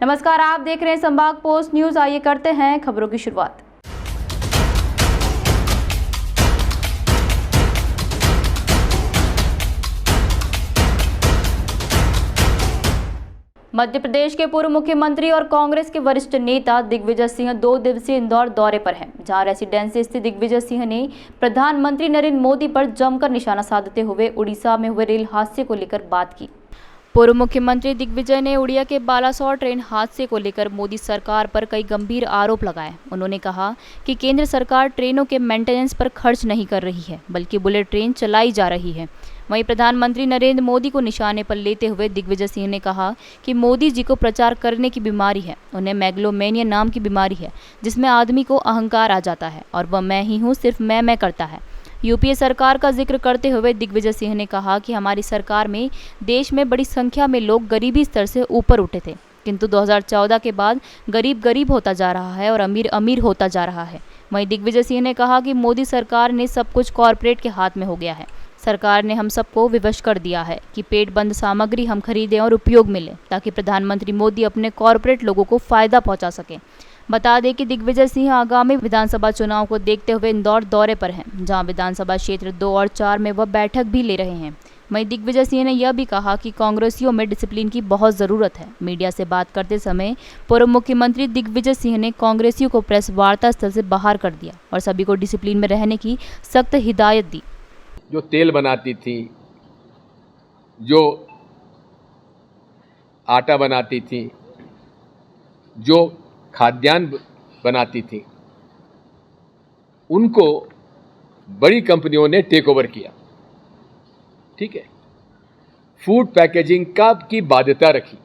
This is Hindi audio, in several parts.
नमस्कार, आप देख रहे हैं संभाग पोस्ट न्यूज। आइए करते हैं खबरों की शुरुआत। मध्य प्रदेश के पूर्व मुख्यमंत्री और कांग्रेस के वरिष्ठ नेता दिग्विजय सिंह 2 दिवसीय इंदौर दौरे पर हैं, जहां रेसिडेंसी स्थित दिग्विजय सिंह ने प्रधानमंत्री नरेंद्र मोदी पर जमकर निशाना साधते हुए उड़ीसा में हुए रेल हादसे को लेकर बात की। पूर्व मुख्यमंत्री दिग्विजय ने उड़िया के बालासोर ट्रेन हादसे को लेकर मोदी सरकार पर कई गंभीर आरोप लगाए। उन्होंने कहा कि केंद्र सरकार ट्रेनों के मेंटेनेंस पर खर्च नहीं कर रही है, बल्कि बुलेट ट्रेन चलाई जा रही है। वहीं प्रधानमंत्री नरेंद्र मोदी को निशाने पर लेते हुए दिग्विजय सिंह ने कहा कि मोदी जी को प्रचार करने की बीमारी है। उन्हें मेगलोमेनिया नाम की बीमारी है, जिसमें आदमी को अहंकार आ जाता है और वह मैं ही हूँ, सिर्फ मैं करता है। यूपीए सरकार का जिक्र करते हुए दिग्विजय सिंह ने कहा कि हमारी सरकार में देश में बड़ी संख्या में लोग गरीबी स्तर से ऊपर उठे थे, किंतु 2014 के बाद गरीब गरीब होता जा रहा है और अमीर अमीर होता जा रहा है। वहीं दिग्विजय सिंह ने कहा कि मोदी सरकार ने सब कुछ कॉरपोरेट के हाथ में हो गया है। सरकार ने हम सबको विवश कर दिया है कि पेट बंद सामग्री हम खरीदें और उपयोग मिले, ताकि प्रधानमंत्री मोदी अपने कॉरपोरेट लोगों को फायदा पहुंचा सकें। बता दें कि दिग्विजय सिंह आगामी विधानसभा चुनाव को देखते हुए इंदौर दौरे पर हैं, जहां विधानसभा क्षेत्र 2 और 4 में वह बैठक भी ले रहे हैं। वहीं दिग्विजय सिंह ने यह भी कहा कि कांग्रेसियों में डिसिप्लिन की बहुत ज़रूरत है। मीडिया से बात करते समय पूर्व मुख्यमंत्री दिग्विजय सिंह ने कांग्रेसियों को प्रेस वार्ता स्थल से बाहर कर दिया और सभी को डिसिप्लिन में रहने की सख्त हिदायत दी। जो तेल बनाती थी, जो आटा बनाती थी, जो खाद्यान्न बनाती थी, उनको बड़ी कंपनियों ने टेक ओवर किया। ठीक है, फूड पैकेजिंग का की बाध्यता रखी।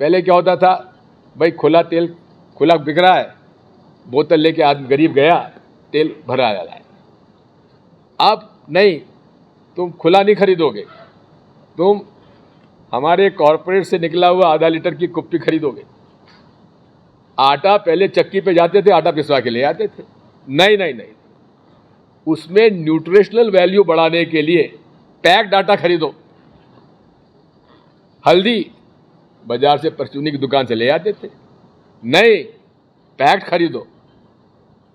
पहले क्या होता था, भाई खुला तेल खुला बिक रहा है, बोतल लेके आदमी गरीब गया, तेल भरा जा रहा है। अब नहीं, तुम खुला नहीं खरीदोगे, तुम हमारे कॉर्पोरेट से निकला हुआ आधा लीटर की कुप्पी खरीदोगे। आटा पहले चक्की पे जाते थे, आटा पिसवा के ले आते थे। नहीं, उसमें न्यूट्रिशनल वैल्यू बढ़ाने के लिए पैक्ड आटा खरीदो। हल्दी बाजार से परचूनी की दुकान से ले आते थे, नहीं पैक्ड खरीदो।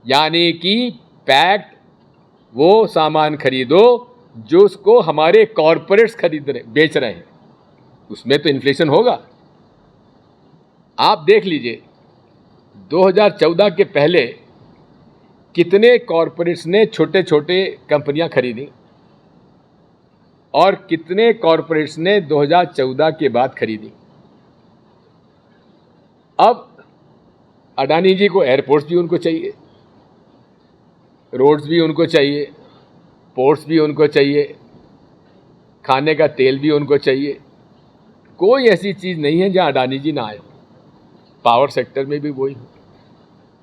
यानी कि पैक्ड वो सामान खरीदो जो उसको हमारे कॉर्पोरेट्स बेच रहे हैं। उसमें तो इन्फ्लेशन होगा। आप देख लीजिए 2014 के पहले कितने कॉर्पोरेट्स ने छोटे छोटे कंपनियां खरीदी और कितने कॉर्पोरेट्स ने 2014 के बाद खरीदी। अब अडानी जी को एयरपोर्ट्स भी उनको चाहिए, रोड्स भी उनको चाहिए, पोर्ट्स भी उनको चाहिए, खाने का तेल भी उनको चाहिए। कोई ऐसी चीज़ नहीं है जहां अडानी जी ना आए। पावर सेक्टर में भी वही हो।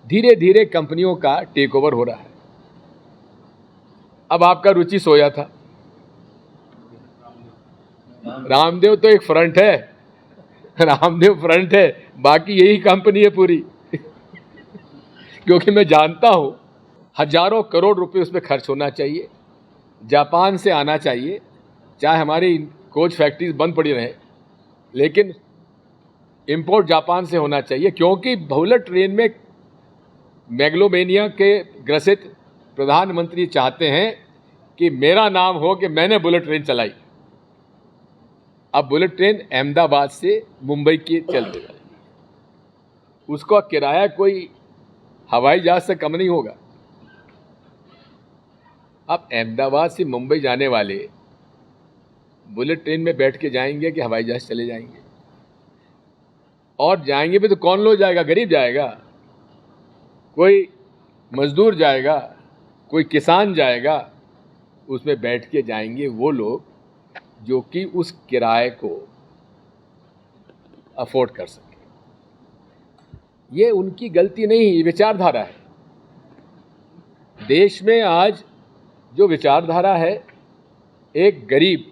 धीरे धीरे कंपनियों का टेक ओवर हो रहा है। अब आपका रुचि सोया था, रामदेव तो एक फ्रंट है, रामदेव फ्रंट है, बाकी यही कंपनी है पूरी। क्योंकि मैं जानता हूं हजारों करोड़ रुपए उस पर खर्च होना चाहिए, जापान से आना चाहिए, चाहे हमारी कोच फैक्ट्रीज बंद पड़ी रहे, लेकिन इंपोर्ट जापान से होना चाहिए। क्योंकि बुलेट ट्रेन में मेगलोमेनिया के ग्रसित प्रधानमंत्री चाहते हैं कि मेरा नाम हो कि मैंने बुलेट ट्रेन चलाई। अब बुलेट ट्रेन अहमदाबाद से मुंबई की चल रही है, उसका किराया कोई हवाई जहाज से कम नहीं होगा। अब अहमदाबाद से मुंबई जाने वाले बुलेट ट्रेन में बैठ के जाएंगे कि हवाई जहाज चले जाएंगे? और जाएंगे भी तो कौन लोग जाएगा? गरीब जाएगा, कोई मजदूर जाएगा, कोई किसान जाएगा। उसमें बैठ के जाएंगे वो लोग जो कि उस किराए को अफोर्ड कर सके। ये उनकी गलती नहीं, ये विचारधारा है। देश में आज जो विचारधारा है, एक गरीब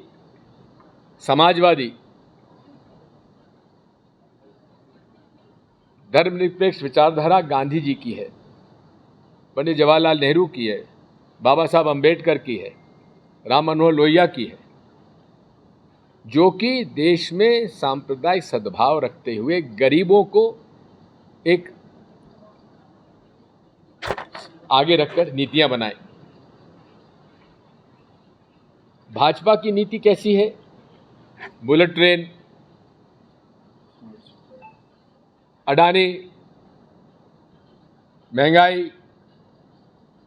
समाजवादी धर्मनिरपेक्ष विचारधारा गांधी जी की है, पंडित जवाहरलाल नेहरू की है, बाबा साहब अंबेडकर की है, राम मनोहर लोहिया की है। जो कि देश में सांप्रदायिक सद्भाव रखते हुए गरीबों को एक आगे रखकर नीतियां बनाए। भाजपा की नीति कैसी है? बुलेट ट्रेन, अडानी, महंगाई,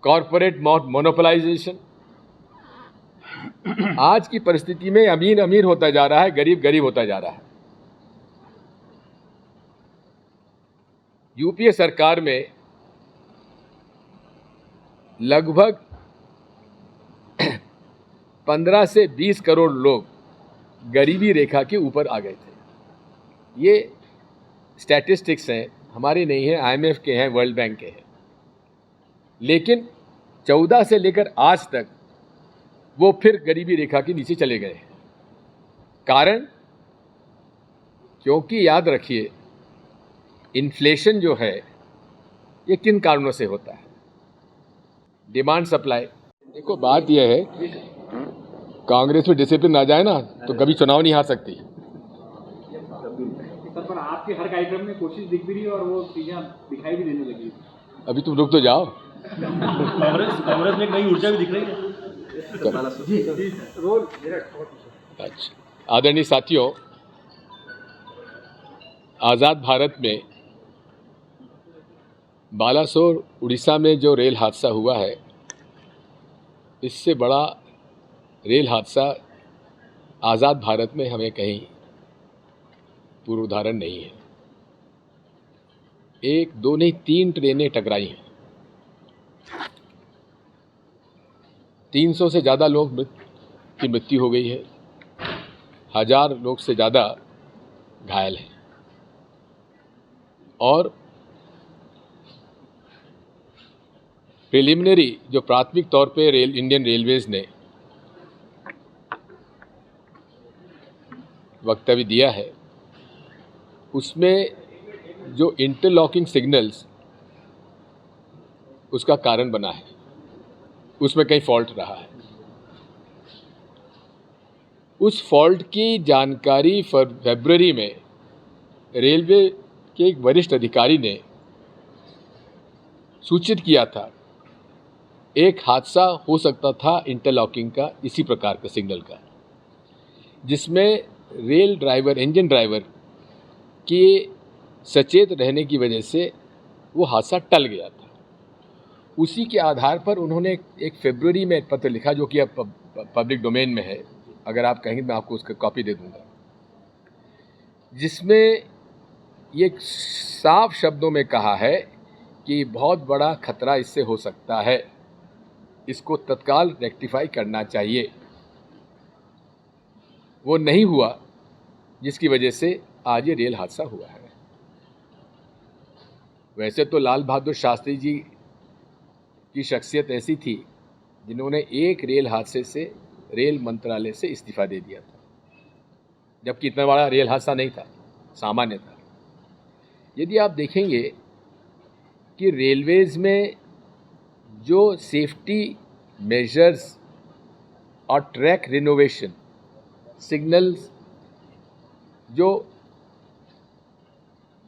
कॉरपोरेट मोनोपोलाइजेशन। आज की परिस्थिति में अमीर अमीर होता जा रहा है, गरीब गरीब होता जा रहा है। यूपीए सरकार में लगभग 15 से 20 करोड़ लोग गरीबी रेखा के ऊपर आ गए थे। ये स्टैटिस्टिक्स हैं, हमारे नहीं हैं, आईएमएफ के हैं, वर्ल्ड बैंक के हैं। लेकिन 14 से लेकर आज तक वो फिर गरीबी रेखा के नीचे चले गए हैं। कारण, क्योंकि याद रखिए, इन्फ्लेशन जो है ये किन कारणों से होता है? Demand supply. देखो, बात यह है, कांग्रेस में डिसिप्लिन आ जाए ना तो कभी चुनाव नहीं हार सकती। सर, पर आपके हर कार्यक्रम में कोशिश दिख भी रही है और वो चीजें दिखाई भी देने लगी। अभी तुम रुक तो जाओ। कांग्रेस में एक नई ऊर्जा भी दिख रही है। अच्छा, आदरणीय साथियों, आज़ाद भारत में बालासोर उड़ीसा में जो रेल हादसा हुआ है, इससे बड़ा रेल हादसा आज़ाद भारत में हमें कहीं पूर्व उदाहरण नहीं है। 1, 2 नहीं 3 ट्रेनें टकराई हैं। 300 से ज़्यादा लोग की मृत्यु हो गई है, 1000 लोग से ज़्यादा घायल हैं। और प्रिलिमिनरी जो प्राथमिक तौर पे इंडियन रेलवेज ने वक्तव्य दिया है, उसमें जो इंटरलॉकिंग सिग्नल्स उसका कारण बना है, उसमें कहीं फॉल्ट रहा है। उस फॉल्ट की जानकारी फरवरी में रेलवे के एक वरिष्ठ अधिकारी ने सूचित किया था। एक हादसा हो सकता था इंटरलॉकिंग का, इसी प्रकार का सिग्नल का, जिसमें रेल ड्राइवर, इंजन ड्राइवर के सचेत रहने की वजह से वो हादसा टल गया था। उसी के आधार पर उन्होंने एक फरवरी में पत्र लिखा, जो कि अब पब्लिक डोमेन में है, अगर आप कहेंगे मैं आपको उसका कॉपी दे दूंगा, जिसमें ये साफ शब्दों में कहा है कि बहुत बड़ा खतरा इससे हो सकता है, इसको तत्काल रेक्टिफाई करना चाहिए। वो नहीं हुआ, जिसकी वजह से आज ये रेल हादसा हुआ है। वैसे तो लाल बहादुर शास्त्री जी की शख्सियत ऐसी थी जिन्होंने एक रेल हादसे से रेल मंत्रालय से इस्तीफा दे दिया था, जबकि इतना बड़ा रेल हादसा नहीं था, सामान्य था। यदि आप देखेंगे कि रेलवेज में जो सेफ्टी मेजर्स और ट्रैक रिनोवेशन सिग्नल्स, जो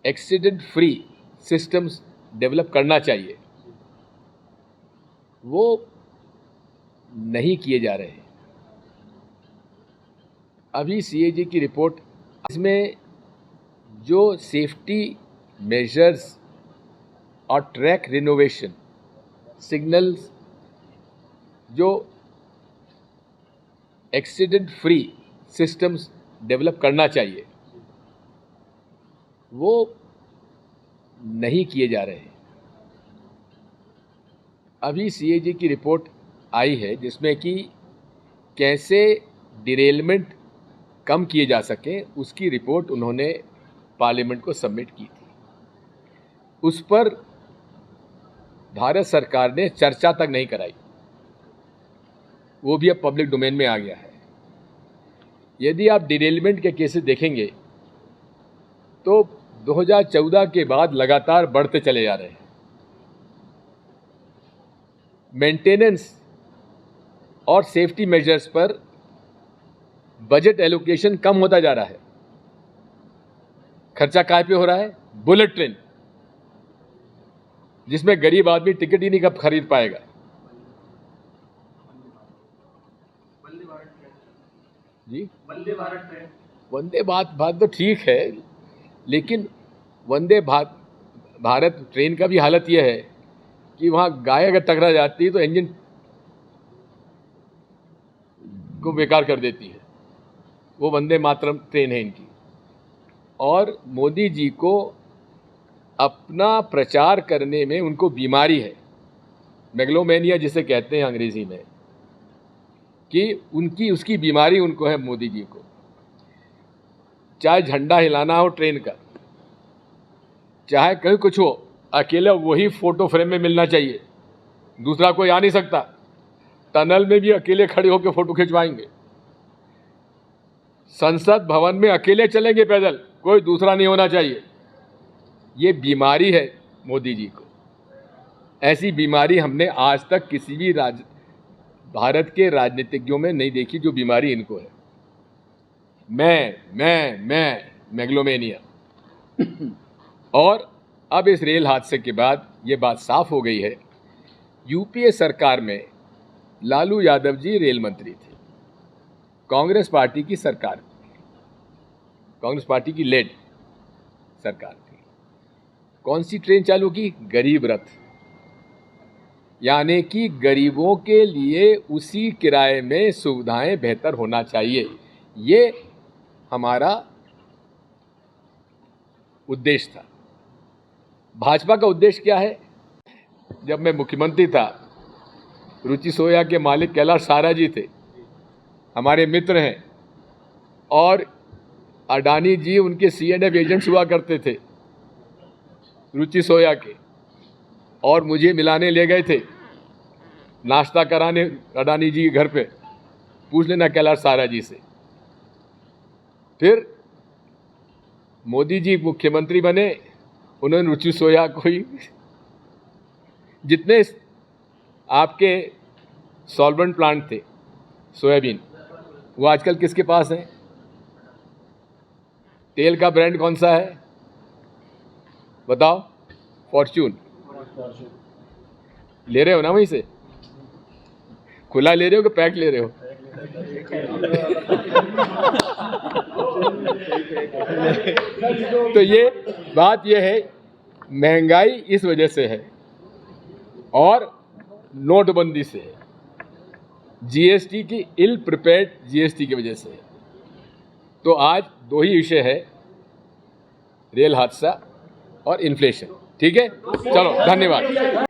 एक्सीडेंट फ्री सिस्टम्स डेवलप करना चाहिए, वो नहीं किए जा रहे हैं। अभी सीएजी की रिपोर्ट, इसमें जो सेफ्टी मेजर्स और ट्रैक रिनोवेशन सिग्नल्स, जो एक्सीडेंट फ्री सिस्टम्स डेवलप करना चाहिए, वो नहीं किए जा रहे हैं। अभी सीएजी की रिपोर्ट आई है जिसमें कि कैसे डिरेलमेंट कम किए जा सकें, उसकी रिपोर्ट उन्होंने पार्लियामेंट को सबमिट की थी। उस पर भारत सरकार ने चर्चा तक नहीं कराई, वो भी अब पब्लिक डोमेन में आ गया है। यदि आप डिरेलमेंट के केसेस देखेंगे तो 2014 के बाद लगातार बढ़ते चले जा रहे हैं। मेंटेनेंस और सेफ्टी मेजर्स पर बजट एलोकेशन कम होता जा रहा है। खर्चा काय पे हो रहा है? बुलेट ट्रेन, जिसमें गरीब आदमी टिकट ही नहीं कब खरीद पाएगा। जी, वंदे भारत तो ठीक है, लेकिन वंदे भारत ट्रेन का भी हालत यह है कि वहां गाय अगर टकरा जाती है तो इंजन को बेकार कर देती है। वो वंदे मातरम ट्रेन है इनकी। और मोदी जी को अपना प्रचार करने में उनको बीमारी है, मेगलोमेनिया जिसे कहते हैं अंग्रेजी में, कि उसकी बीमारी उनको है मोदी जी को। चाहे झंडा हिलाना हो ट्रेन का, चाहे कहीं कुछ हो, अकेले वही फोटो फ्रेम में मिलना चाहिए, दूसरा कोई आ नहीं सकता। टनल में भी अकेले खड़े होकर फोटो खिंचवाएंगे, संसद भवन में अकेले चलेंगे पैदल, कोई दूसरा नहीं होना चाहिए। ये बीमारी है मोदी जी को। ऐसी बीमारी हमने आज तक किसी भी भारत के राजनीतिज्ञों में नहीं देखी जो बीमारी इनको है। मैं मेगलोमेनिया। और अब इस रेल हादसे के बाद ये बात साफ हो गई है। यूपीए सरकार में लालू यादव जी रेल मंत्री थे, कांग्रेस पार्टी की सरकार, कांग्रेस पार्टी की लेड सरकार थी। कौन सी ट्रेन चालू की? गरीब रथ, यानी कि गरीबों के लिए उसी किराए में सुविधाएं बेहतर होना चाहिए। ये हमारा उद्देश्य था। भाजपा का उद्देश्य क्या है? जब मैं मुख्यमंत्री था, रुचि सोया के मालिक कैलाश सारा जी थे, हमारे मित्र हैं, और अडानी जी उनके C&F एजेंट्स हुआ करते थे रुचि सोया के, और मुझे मिलाने ले गए थे, नाश्ता कराने अडानी जी के घर पे। पूछ लेना कैलाश सारा जी से। फिर मोदी जी मुख्यमंत्री बने, उन्होंने रुचि सोया को ही, जितने आपके सॉल्वेंट प्लांट थे सोयाबीन, वो आजकल किसके पास हैं? तेल का ब्रांड कौन सा है बताओ? फॉर्च्यून। ले रहे हो ना वहीं से? खुला ले रहे हो कि पैक ले रहे हो? तो ये बात ये है, महंगाई इस वजह से है और नोटबंदी से है, जीएसटी की इल प्रिपेयर्ड जीएसटी की वजह से है। तो आज दो ही विषय है, रेल हादसा और इन्फ्लेशन। ठीक है, चलो धन्यवाद।